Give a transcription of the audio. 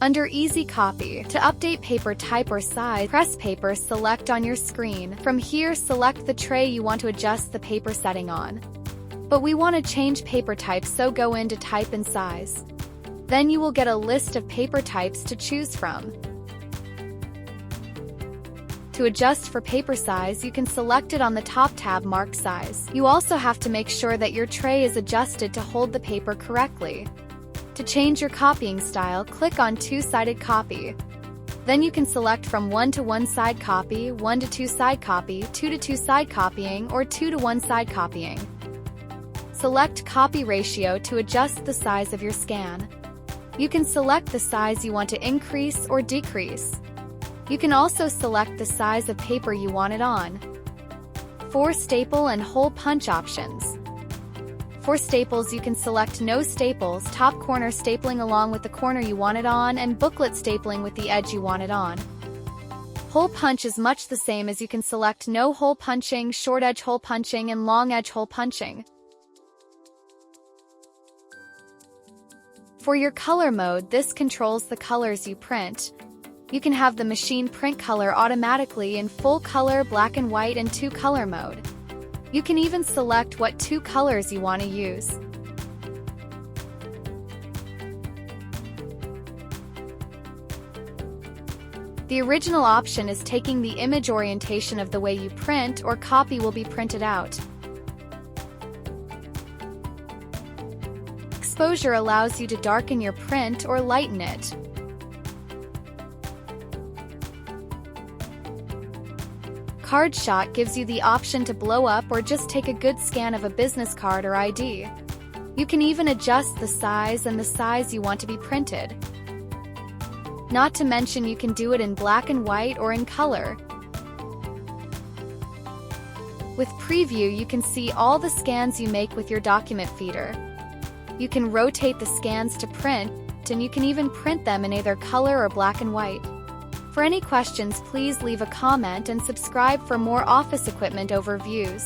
Under Easy Copy, to update paper type or size, press Paper Select on your screen. From here, select the tray you want to adjust the paper setting on. But we want to change paper type, so go into Type and Size. Then you will get a list of paper types to choose from. To adjust for paper size, you can select it on the top tab marked Size. You also have to make sure that your tray is adjusted to hold the paper correctly. To change your copying style, click on Two-Sided Copy. Then you can select from 1 to 1 side copy, 1 to 2 side copy, 2 to 2 side copying, or 2 to 1 side copying. Select Copy Ratio to adjust the size of your scan. You can select the size you want to increase or decrease. You can also select the size of paper you want it on. 4 staple and hole punch options. For staples, you can select No Staples, top corner stapling along with the corner you want it on, and booklet stapling with the edge you want it on. Hole punch is much the same, as you can select No Hole Punching, Short Edge Hole Punching, and Long Edge Hole Punching. For your color mode, this controls the colors you print. You can have the machine print color automatically in full color, black and white, and 2-color mode. You can even select what 2 colors you want to use. The original option is taking the image orientation of the way you print or copy will be printed out. Exposure allows you to darken your print or lighten it. Card Shot gives you the option to blow up or just take a good scan of a business card or ID. You can even adjust the size and the size you want to be printed. Not to mention, you can do it in black and white or in color. With Preview, you can see all the scans you make with your document feeder. You can rotate the scans to print, and you can even print them in either color or black and white. For any questions, please leave a comment and subscribe for more office equipment overviews.